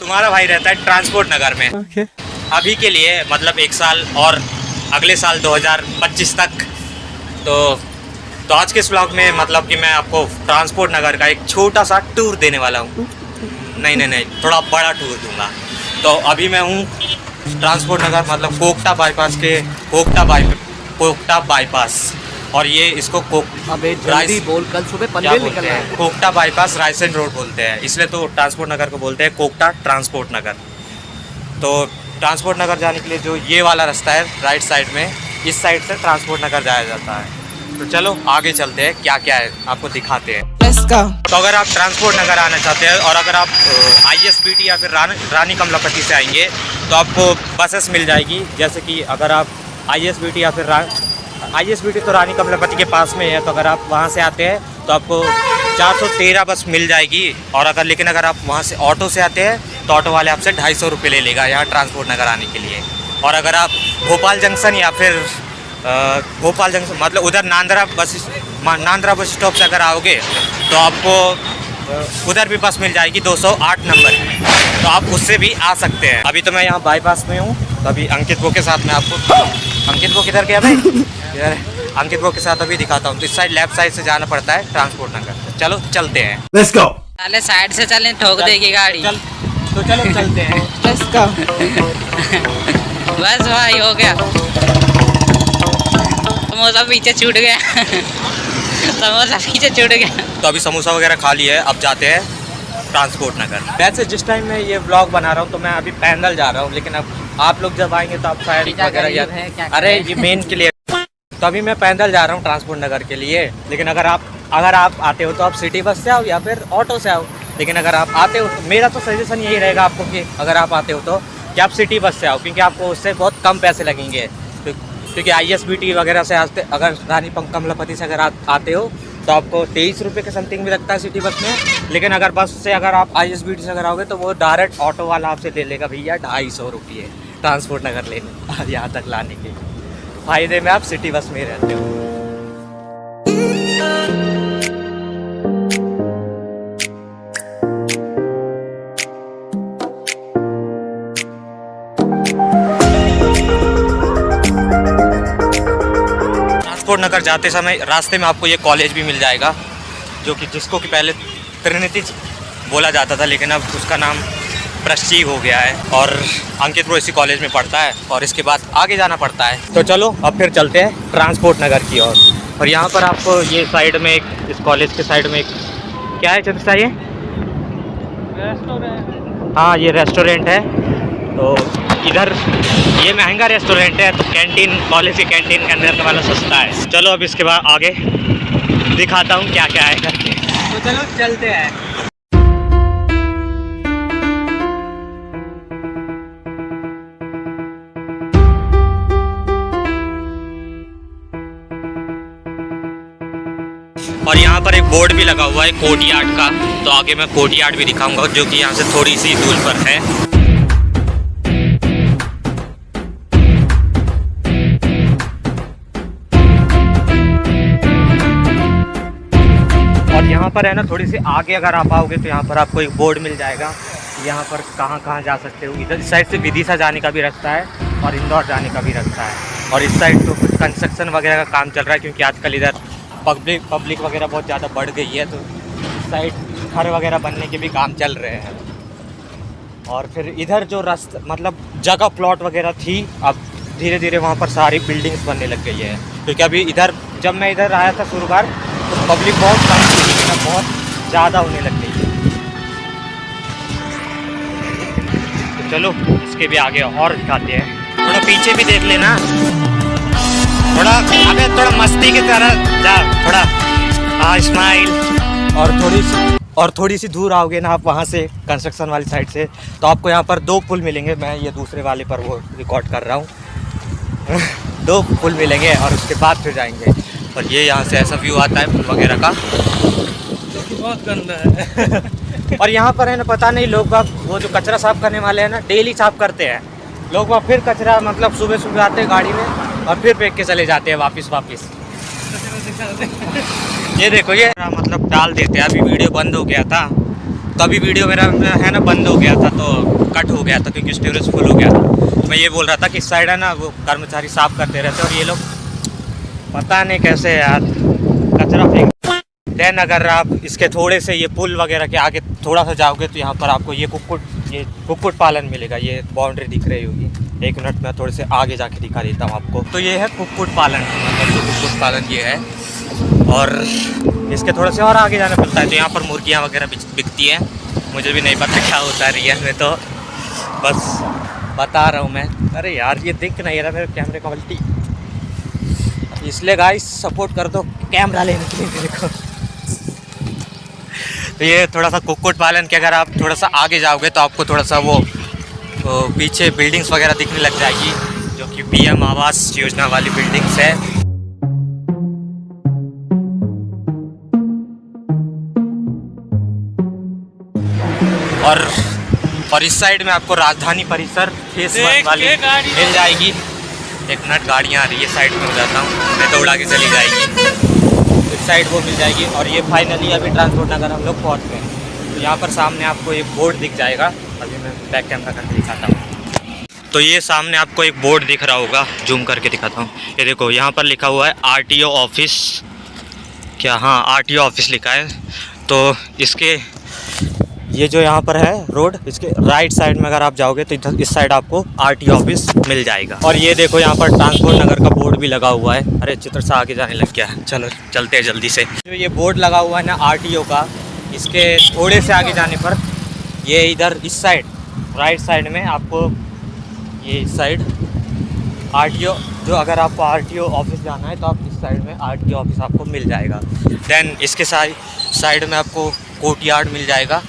तुम्हारा भाई रहता है ट्रांसपोर्ट नगर में। अभी के लिए मतलब 1 साल और अगले साल 2025 तक। तो आज के इस व्लॉग में मतलब कि मैं आपको ट्रांसपोर्ट नगर का एक छोटा सा टूर देने वाला हूँ। नहीं, थोड़ा बड़ा टूर दूंगा। तो अभी मैं हूँ ट्रांसपोर्ट नगर मतलब कोकटा बाईपास और ये इसको अबे जल्दी बोल, कल सुबह पनवेल निकलना है। कोकटा बाईपास रायसेन रोड बोलते हैं, इसलिए तो ट्रांसपोर्ट नगर को बोलते हैं कोकटा ट्रांसपोर्ट नगर। तो ट्रांसपोर्ट नगर जाने के लिए जो ये वाला रास्ता है राइट साइड में, इस साइड से ट्रांसपोर्ट नगर जाया जाता है। तो चलो आगे चलते हैं, क्या क्या है आपको दिखाते हैं। तो अगर आप ट्रांसपोर्ट नगर आना चाहते हैं और अगर आप ISBT या फिर रानी कमलापति से आएंगे तो आपको बसेस मिल जाएगी। जैसे कि अगर आप ISBT या फिर ISBT तो रानी कमलापति के पास में है, तो अगर आप वहाँ से आते हैं तो आपको 413 बस मिल जाएगी। और लेकिन अगर आप वहाँ से ऑटो से आते हैं तो ऑटो वाले आपसे 250 रुपये ले लेगा यहाँ ट्रांसपोर्ट नगर आने के लिए। और अगर आप भोपाल जंक्शन या फिर भोपाल जंक्शन मतलब उधर नांद्रा बस स्टॉप से अगर आओगे तो आपको उधर भी बस मिल जाएगी 208 नंबर की, तो आप उससे भी आ सकते हैं। अभी तो मैं यहाँ बाईपास में हूँ, तो अभी अंकित वो के साथ में आपको अंकित वो किधर गया भाई इधर अंकित वो के साथ अभी दिखाता हूँ। तो इस साइड लेफ्ट साइड से जाना पड़ता है ट्रांसपोर्ट नगर। चलो चलते हैं, लेट्स गो। पहले साइड से चलें, ठोक देगी गाड़ी। तो चलो चलते हैं, लेट्स गो। बस भाई हो गया, समोसा पीछे छूट गया। समोसा पीछे छूट गया। तो अभी समोसा वगैरह खा लिया है, अब जाते हैं ट्रांसपोर्ट नगर। वैसे जिस टाइम मैं ये व्लॉग बना रहा हूँ तो मैं अभी पैदल जा रहा हूँ, लेकिन अब आप लोग जब आएंगे तो आप शायद वगैरह अरे ये मेन के लिए। तो अभी मैं पैदल जा रहा हूँ ट्रांसपोर्ट नगर के लिए, लेकिन अगर आप आते हो तो आप सिटी बस से आओ या फिर ऑटो से आओ। लेकिन अगर आप आते हो तो मेरा तो सजेशन यही रहेगा आपको कि अगर आप आते हो तो कि आप सिटी बस से आओ, क्योंकि आपको उससे बहुत कम पैसे लगेंगे। क्योंकि ISBT वगैरह से अगर रानी कमलापति से अगर आते हो तो आपको 23 रुपये के समथिंग भी लगता है सिटी बस में। लेकिन अगर बस से अगर आप ISBT से अगर आओगे तो वो डायरेक्ट ऑटो वाला आपसे ले लेगा भैया 250 रुपये ट्रांसपोर्ट नगर लेने यहाँ तक लाने के। फायदे में आप सिटी बस में रहते हो। ट्रांसपोर्ट नगर जाते समय रास्ते में आपको ये कॉलेज भी मिल जाएगा, जो कि जिसको कि पहले त्रिनिटी बोला जाता था, लेकिन अब उसका नाम प्रश्ची हो गया है। और अंकित वो इसी कॉलेज में पढ़ता है और इसके बाद आगे जाना पड़ता है। तो चलो अब फिर चलते हैं ट्रांसपोर्ट नगर की ओर। और यहाँ पर आपको ये साइड में इस कॉलेज के साइड में क्या है चंद्रसा, ये रेस्टोरेंट। हाँ ये रेस्टोरेंट है। तो इधर ये महंगा रेस्टोरेंट है, तो कैंटीन कॉलेज की कैंटीन के अंदर वाला सस्ता है। चलो अब इसके बाद आगे दिखाता हूँ क्या क्या है करके। तो चलो चलते हैं। और यहाँ पर एक बोर्ड भी लगा हुआ है कोर्टयार्ड का, तो आगे मैं कोर्टयार्ड भी दिखाऊंगा जो कि यहाँ से थोड़ी सी दूर पर है। और यहाँ पर है ना थोड़ी सी आगे अगर आप आओगे तो यहाँ पर आपको एक बोर्ड मिल जाएगा, यहाँ पर कहाँ जा सकते हो। इधर इस साइड से विदिशा जाने का भी रास्ता है और इंदौर जाने का भी रास्ता है। और इस साइड तो कुछ कंस्ट्रक्शन वगैरह का काम चल रहा है, क्योंकि आजकल इधर पब्लिक वगैरह बहुत ज़्यादा बढ़ गई है, तो इस साइड घर वगैरह बनने के भी काम चल रहे हैं। और फिर इधर जो रास्ता मतलब जगह प्लॉट वगैरह थी, अब धीरे धीरे वहाँ पर सारी बिल्डिंग्स बनने लग गई है। क्योंकि अभी इधर जब मैं इधर आया था शुरू बार तो पब्लिक बहुत कम थी, लेकिन बहुत ज़्यादा होने लग गई है। तो चलो इसके भी आगे और दिखाते हैं, थोड़ा पीछे भी देख लेना, थोड़ा मस्ती की तरह जा, थोड़ा हाँ स्माइल। और थोड़ी सी दूर आओगे ना आप वहाँ से कंस्ट्रक्शन वाली साइड से, तो आपको यहाँ पर 2 पुल मिलेंगे। मैं ये दूसरे वाले पर वो रिकॉर्ड कर रहा हूँ। 2 पुल मिलेंगे और उसके बाद फिर जाएंगे। और ये यहाँ से ऐसा व्यू आता है पुल वगैरह का, जो कि बहुत गंदा है। और यहाँ पर है ना पता नहीं लोग वो जो कचरा साफ करने वाले हैं ना डेली साफ करते हैं लोग, वहाँ फिर कचरा मतलब सुबह आते हैं गाड़ी में और फिर फेंक के चले जाते हैं वापस। ये देखो ये मतलब डाल देते हैं। अभी वीडियो बंद हो गया था, तो अभी वीडियो मेरा है ना बंद हो गया था, तो गया था क्योंकि स्टोरेज फुल हो गया था। तो मैं ये बोल रहा था कि इस साइड है ना वो कर्मचारी साफ करते रहते और ये लोग पता नहीं कैसे यार कचरा फेंक। देन अगर आप इसके थोड़े से ये पुल वगैरह के आगे थोड़ा सा जाओगे तो यहाँ पर आपको ये कुक्कुट पालन मिलेगा। ये बाउंड्री दिख रही होगी, एक मिनट में थोड़े से आगे जाके दिखा देता हूँ आपको। तो ये है कुक्कुट पालन, मतलब जो कुक्कुट पालन ये है। और इसके थोड़े से और आगे जाना पड़ता है तो यहाँ पर मुर्गियाँ वगैरह बिकती हैं। मुझे भी नहीं पता क्या होता है रियल में, तो बस बता रहा हूँ मैं। अरे यार ये दिख नहीं रहा मेरे कैमरे क्वालिटी, इसलिए गाइस सपोर्ट कर दो कैमरा लेने के लिए मेरे को। तो ये थोड़ा सा कुक्कुट पालन के अगर आप थोड़ा सा आगे जाओगे तो आपको थोड़ा सा वो पीछे बिल्डिंग्स वगैरह दिखने लग जाएगी, जो कि पीएम आवास योजना वाली बिल्डिंग्स है। और इस साइड में आपको राजधानी परिसर फेस 1 वाली मिल जाएगी। एक मिनट, गाड़ियाँ आ रही है, साइड में हो जाता हूँ, मैं दौड़ा के चली जाएगी। इस साइड वो मिल जाएगी। और ये फाइनली अभी ट्रांसपोर्ट नगर हम लोग पहुँच गए। तो यहाँ पर सामने आपको एक बोर्ड दिख जाएगा, अभी मैं बैक कैमरा करके दिखाता हूँ। तो ये सामने आपको एक बोर्ड दिख रहा होगा, जूम करके दिखाता हूँ। ये देखो यहाँ पर लिखा हुआ है आरटीओ ऑफिस, क्या, हाँ आरटीओ ऑफिस लिखा है। तो इसके ये जो यहाँ पर है रोड, इसके राइट साइड में अगर आप जाओगे तो इधर इस साइड आपको आरटीओ ऑफिस मिल जाएगा। और ये देखो यहाँ पर ट्रांसपोर्ट नगर का बोर्ड भी लगा हुआ है। अरे चित्र सा आगे जाने लग गया, चलो चलते हैं जल्दी से। जो ये बोर्ड लगा हुआ है ना आरटीओ का, इसके थोड़े से आगे जाने पर ये इधर इस साइड राइट साइड में आपको ये इस साइड आरटीओ, जो अगर आपको आरटीओ ऑफिस जाना है तो आप इस साइड में आरटीओ ऑफिस आपको मिल जाएगा। देन इसके साइड में आपको कोर्ट यार्ड मिल जाएगा,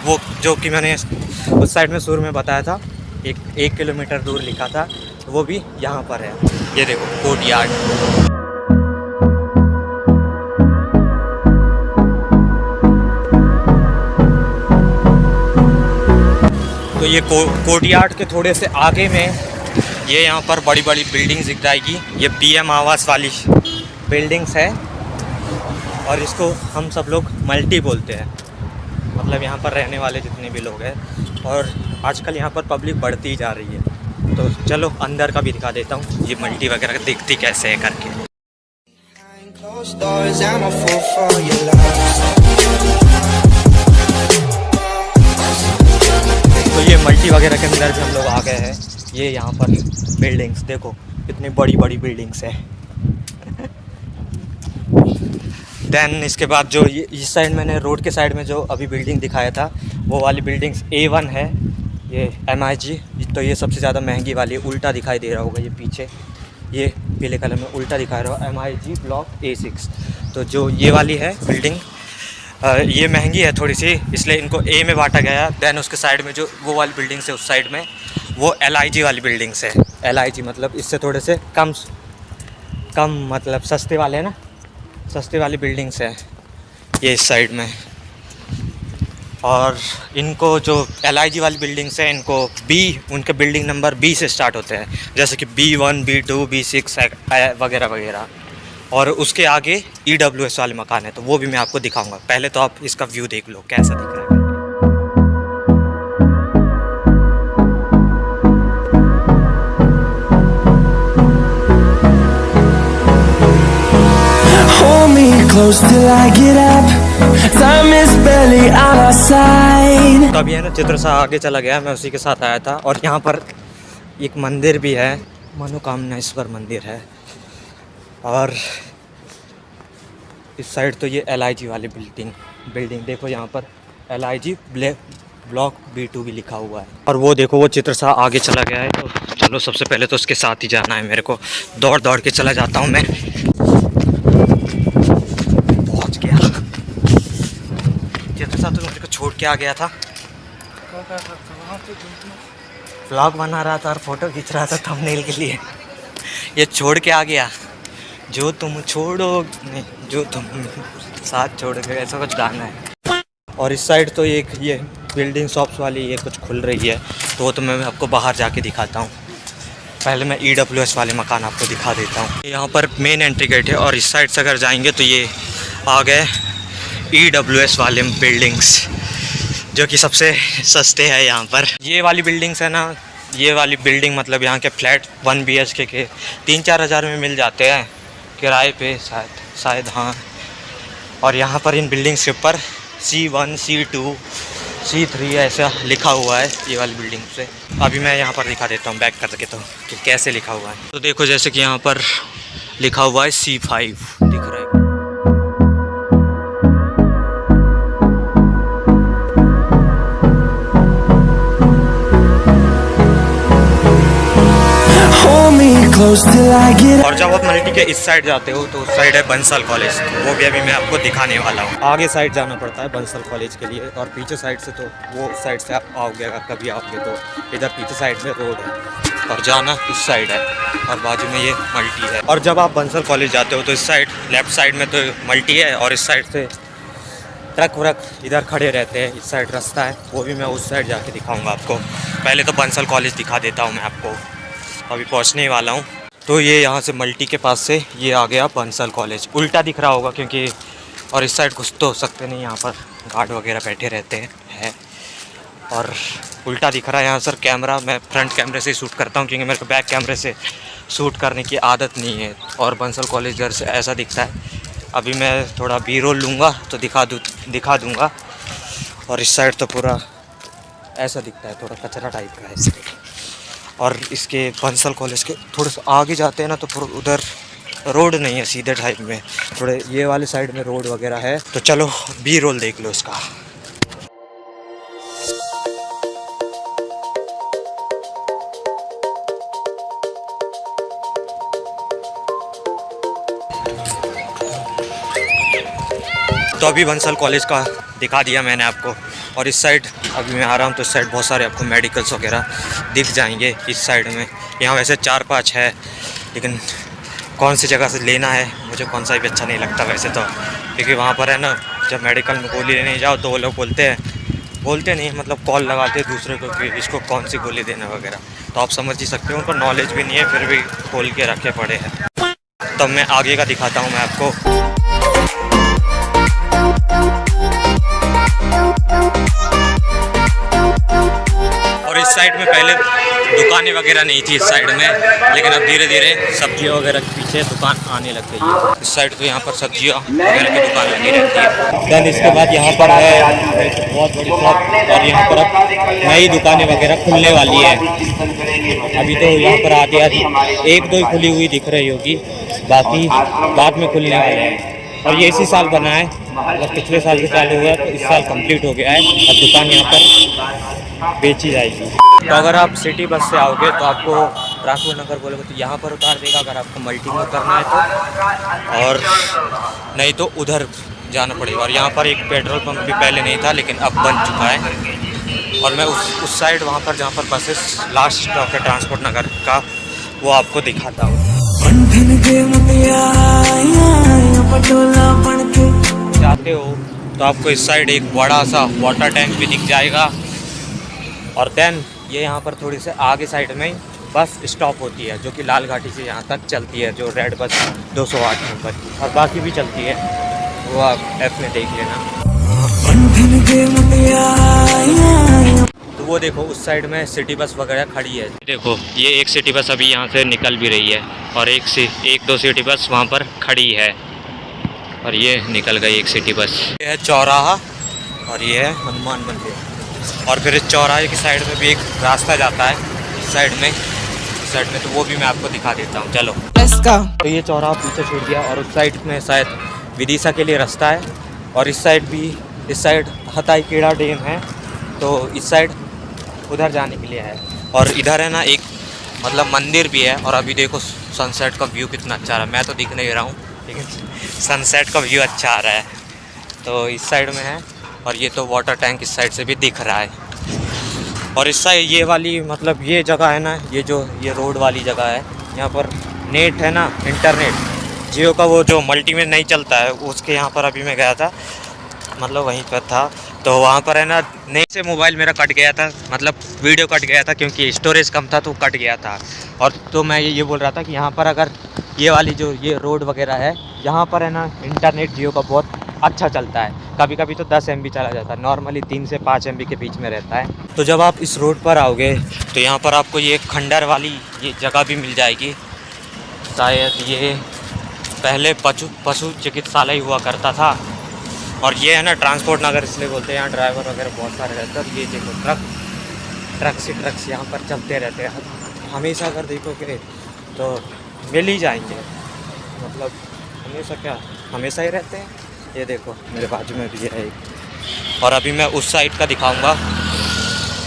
वो जो कि मैंने उस साइड में शुरू में बताया था, एक किलोमीटर दूर लिखा था, वो भी यहाँ पर है। ये देखो कोर्ट यार्ड। तो ये कोर्ट यार्ड के थोड़े से आगे में ये यहाँ पर बड़ी बड़ी बिल्डिंग्स दिख जाएगी। ये पीएम आवास वाली बिल्डिंग्स है और इसको हम सब लोग मल्टी बोलते हैं, मतलब यहाँ पर रहने वाले जितने भी लोग हैं। और आजकल यहाँ पर पब्लिक बढ़ती जा रही है। तो चलो अंदर का भी दिखा देता हूँ, ये मल्टी वगैरह दिखती कैसे है करके। तो ये मल्टी वगैरह के अंदर भी हम लोग आ गए हैं। ये यहाँ पर बिल्डिंग्स देखो, कितनी बड़ी बड़ी बिल्डिंग्स है। देन इसके बाद जो ये इस साइड मैंने रोड के साइड में जो अभी बिल्डिंग दिखाया था, वो वाली बिल्डिंग्स A1 है, ये MIG। तो ये सबसे ज़्यादा महंगी वाली है, उल्टा दिखाई दे रहा होगा ये पीछे, ये पीले कलर में उल्टा दिखा रहा है, MIG ब्लॉक A6। तो जो ये वाली है बिल्डिंग, ये महंगी है थोड़ी सी, इसलिए इनको A में बांटा गया। दैन उसके साइड में जो वो वाली बिल्डिंग्स है उस साइड में, वो LIG वाली बिल्डिंग्स है। LIG मतलब इससे थोड़े से कम मतलब सस्ते वाले हैं ना, सस्ते वाली बिल्डिंग्स है ये इस साइड में। और इनको जो LIG वाली बिल्डिंग्स है, इनको उनके बिल्डिंग नंबर B से स्टार्ट होते हैं, जैसे कि B1 B2 B6 वगैरह वगैरह। और उसके आगे EWS वाले मकान है, तो वो भी मैं आपको दिखाऊंगा। पहले तो आप इसका व्यू देख लो कैसा दिख रहा है। Close till I get up, time is barely on our side. तो अभी है ना चित्र सा आगे चला गया, मैं उसी के साथ आया था। और यहाँ पर एक मंदिर भी है, मनोकामनेश्वर मंदिर है। और इस साइड तो ये LIG वाली बिल्डिंग देखो, यहाँ पर LIG ब्लॉक B2 भी लिखा हुआ है। और वो देखो वो चित्र सा आगे चला गया है। तो चलो सबसे पहले तो उसके साथ ही जाना है मेरे को, दौड़ के चला जाता हूँ मैं। चित्र सा तो मेरे को छोड़ के आ गया था, व्लॉग बना रहा था और फोटो खींच रहा था थंबनेल के लिए। ये छोड़ के आ गया, जो तुम छोड़ो नहीं, जो तुम साथ छोड़ के, ऐसा कुछ गाना है। और इस साइड तो एक ये बिल्डिंग शॉप्स वाली ये कुछ खुल रही है, तो वो तो मैं आपको बाहर जाके दिखाता हूँ। पहले मैं EWS वाले मकान आपको दिखा देता हूँ। यहाँ पर मेन एंट्री गेट है और इस साइड से अगर जाएंगे तो ये आ गए EWS वाले बिल्डिंग्स। जो कि सबसे सस्ते है यहाँ पर। ये वाली बिल्डिंग्स है ना, ये वाली बिल्डिंग मतलब यहाँ के फ्लैट 1 BHK के 3-4 हज़ार में मिल जाते हैं किराए पे शायद हाँ। और यहाँ पर इन बिल्डिंग्स के ऊपर C1 C2 C3 ऐसा लिखा हुआ है ये वाली बिल्डिंग से। अभी मैं यहाँ पर दिखा देता हूँ बैक करके तो कि कैसे लिखा हुआ है। तो देखो जैसे कि यहाँ पर लिखा हुआ है C5 दिख रहा है। Hold me close till I get और जब आप मल्टी के इस साइड जाते हो तो उस साइड है बंसल कॉलेज, वो भी अभी मैं आपको दिखाने वाला हूँ। आगे साइड जाना पड़ता है बंसल कॉलेज के लिए, और पीछे साइड से तो वो साइड से आप आओगे, अगर कभी आओगे तो इधर पीछे साइड में रोड है और जाना इस साइड है और बाजू में ये मल्टी है। और जब आप बंसल कॉलेज जाते हो तो इस साइड लेफ्ट साइड में तो मल्टी है और इस साइड से ट्रक व्रक इधर खड़े रहते हैं। इस साइड रास्ता है, वो भी मैं उस साइड जाके दिखाऊंगा आपको। पहले तो बंसल कॉलेज दिखा देता हूँ मैं आपको, अभी पहुँचने वाला हूँ। तो ये यहाँ से मल्टी के पास से ये आ गया बंसल कॉलेज। उल्टा दिख रहा होगा क्योंकि, और इस साइड घुस तो सकते नहीं, यहाँ पर गार्ड वगैरह बैठे रहते हैं और उल्टा दिख रहा है यहाँ सर। कैमरा मैं फ्रंट कैमरे से शूट करता हूँ क्योंकि मेरे को बैक कैमरे से शूट करने की आदत नहीं है। और बंसल कॉलेज इधर से ऐसा दिखता है। अभी मैं थोड़ा B-roll लूँगा तो दिखा दूँगा। और इस साइड तो पूरा ऐसा दिखता है, थोड़ा कचरा टाइप का है। और इसके बंसल कॉलेज के थोड़े से आगे जाते हैं ना तो उधर रोड नहीं है सीधे टाइप में, थोड़े ये वाले साइड में रोड वगैरह है। तो चलो B-roll देख लो इसका। तो अभी बंसल कॉलेज का दिखा दिया मैंने आपको। और इस साइड अभी मैं आ रहा हूँ तो इस साइड बहुत सारे आपको मेडिकल्स वगैरह दिख जाएंगे इस साइड में। यहाँ वैसे 4-5 है, लेकिन कौन सी जगह से लेना है मुझे कौन सा भी अच्छा नहीं लगता वैसे तो, क्योंकि वहाँ पर है ना जब मेडिकल में गोली लेने जाओ तो वो लोग बोलते नहीं मतलब कॉल लगाते हैं दूसरे को कि इसको कौन सी गोली देना वगैरह। तो आप समझ ही सकते हो उनको नॉलेज भी नहीं है, फिर भी खोल के रखे पड़े हैं। तब मैं आगे का दिखाता हूँ मैं आपको। और इस साइड में पहले दुकानें वगैरह नहीं थी इस साइड में, लेकिन अब धीरे धीरे सब्जियों वगैरह के पीछे दुकान आने लग गई है। इस साइड तो यहाँ पर सब्जियों वगैरह की दुकान लगी रहती है। देन इसके बाद यहाँ पर है बहुत बड़ी शॉप, और यहाँ पर अब नई दुकानें वगैरह खुलने वाली है। अभी तो यहाँ पर आगे 1-2 ही खुली हुई दिख रही होगी, बाकी बाद में खुलने वाले हैं। और ये इसी साल बना है, मतलब पिछले साल से चालू हुआ है तो इस साल कंप्लीट हो गया है। अब दुकान यहाँ पर बेची जाएगी। तो अगर आप सिटी बस से आओगे तो आपको ट्रांसपोर्ट नगर बोलोगे तो यहाँ पर उतार देगा अगर आपको मल्टी में करना है तो, और नहीं तो उधर जाना पड़ेगा। और यहाँ पर एक पेट्रोल पंप भी पहले नहीं था लेकिन अब बन चुका है। और मैं उस साइड वहाँ पर जहाँ पर बसेस लास्ट स्टॉप है ट्रांसपोर्ट नगर का, वो आपको दिखाता हूँ। जाते हो तो आपको इस साइड एक बड़ा सा वाटर टैंक भी दिख जाएगा। और देन ये यहाँ पर थोड़ी से आगे साइड में बस स्टॉप होती है जो कि लाल घाटी से यहाँ तक चलती है, जो रेड बस 208 नंबर की, और बाकी भी चलती है, वो आप ऐप में देख लेना। तो वो देखो उस साइड में सिटी बस वगैरह खड़ी है। देखो ये एक सिटी बस अभी यहाँ से निकल भी रही है और एक दो सिटी बस वहाँ पर खड़ी है, और ये निकल गई एक सिटी बस। ये है चौराहा और ये है हनुमान मंदिर। और फिर इस चौराहे की साइड में भी एक रास्ता जाता है इस साइड में, तो वो भी मैं आपको दिखा देता हूँ। चलो तो ये चौराहा पीछे छूट गया और उस साइड में शायद विदिशा के लिए रास्ता है, और इस साइड हताई केड़ा डैम है, तो इस साइड उधर जाने के लिए है। और इधर है ना एक मतलब मंदिर भी है। और अभी देखो सनसेट का व्यू कितना अच्छा आ रहा है, मैं तो दिख नहीं रहा हूँ लेकिन सनसेट का व्यू अच्छा आ रहा है। तो इस साइड में है, और ये तो वाटर टैंक इस साइड से भी दिख रहा है। और इस साइड ये वाली मतलब ये जगह है ना, ये रोड वाली जगह है, यहाँ पर नेट है ना, इंटरनेट जियो का वो जो मल्टी में नहीं चलता है उसके यहाँ पर अभी मैं गया था, मतलब वहीं पर था, तो वहाँ पर है ना नेट से मोबाइल मेरा कट गया था, मतलब वीडियो कट गया था क्योंकि स्टोरेज कम था तो कट गया था। और तो मैं ये बोल रहा था कि यहाँ पर अगर ये वाली जो ये रोड वगैरह है, यहाँ पर है ना इंटरनेट जियो का बहुत अच्छा चलता है, कभी कभी तो 10 MB चला जाता है, नॉर्मली 3 से 5 MB के बीच में रहता है। तो जब आप इस रोड पर आओगे तो यहाँ पर आपको ये खंडर वाली ये जगह भी मिल जाएगी। शायद ये पहले पशु चिकित्सालय हुआ करता था। और ये है ना ट्रांसपोर्ट नगर इसलिए बोलते हैं, यहाँ ड्राइवर वगैरह बहुत सारे रहते हैं। और ये देखो ट्रक्स यहाँ पर चलते रहते हैं हमेशा। अगर देखोगे तो मिल ही जाएंगे, मतलब हमेशा ही रहते हैं। ये देखो मेरे बाजू में भी है एक। और अभी मैं उस साइड का दिखाऊंगा,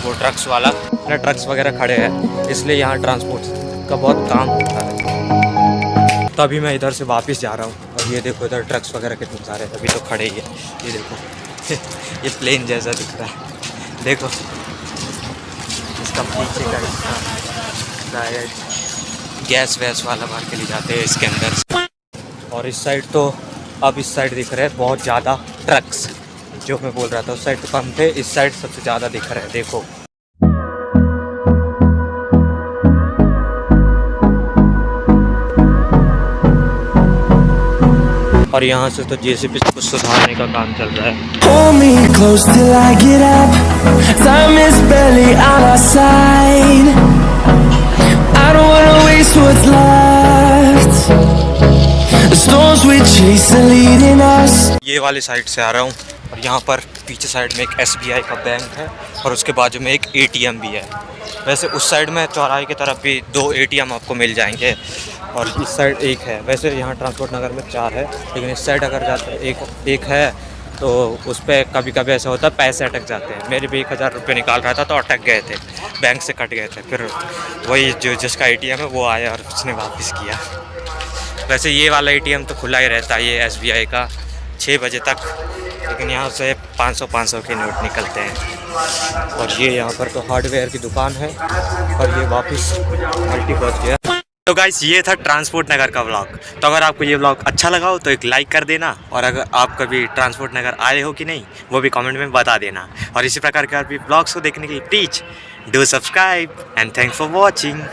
वो ट्रक्स वाला ना, ट्रक्स वगैरह खड़े हैं इसलिए यहाँ ट्रांसपोर्ट का बहुत काम होता है। तो अभी मैं इधर से वापस जा रहा हूँ और ये देखो इधर ट्रक्स वगैरह कितने सारे अभी तो खड़े ही है। ये देखो ये प्लेन जैसा दिख रहा है, देखो इसका पीछे का हिस्सा शायद गैस वैस वाला भर के ले जाते हैं इसके अंदर। और इस साइड तो अब इस साइड दिख रहे हैं बहुत ज़्यादा ट्रक्स, जो मैं बोल रहा था उस साइड तो कम थे, इस साइड सबसे ज़्यादा दिख रहे हैं। देखो और यहाँ से तो जेसीबी कुछ सुधारने का काम चल रहा है। Hold me close till I get up. Time is barely on our side. I don't wanna waste what's left. The storms we chase are leading us. ये वाली साइड से आ रहा हूँ और यहाँ पर पीछे साइड में एक SBI का बैंक है और उसके बाजू में एक ATM भी है। वैसे उस साइड में चौराहे की तरफ भी 2 ATM आपको मिल जाएंगे और इस साइड एक है। वैसे यहाँ ट्रांसपोर्ट नगर में 4 है, लेकिन इस साइड अगर जाते एक है तो उस पर कभी कभी ऐसा होता है पैसे अटक जाते हैं। मेरे भी 1000 रुपये निकाल रहा था तो अटक गए थे, बैंक से कट गए थे। फिर वही जिसका ATM है वो आया और उसने वापस किया। वैसे ये वाला ATM तो खुला ही रहता है, ये SBI का 6 बजे तक, लेकिन यहाँ से 500 के नोट निकलते हैं। और ये यहाँ पर तो हार्डवेयर की दुकान है और ये वापस मल्टी पहुँच गया। तो गाइस ये था ट्रांसपोर्ट नगर का व्लॉग। तो अगर आपको ये व्लॉग अच्छा लगा हो तो एक लाइक कर देना, और अगर आप कभी ट्रांसपोर्ट नगर आए हो कि नहीं वो भी कमेंट में बता देना। और इसी प्रकार के और भी व्लॉग्स को देखने के लिए please do subscribe and thanks for watching.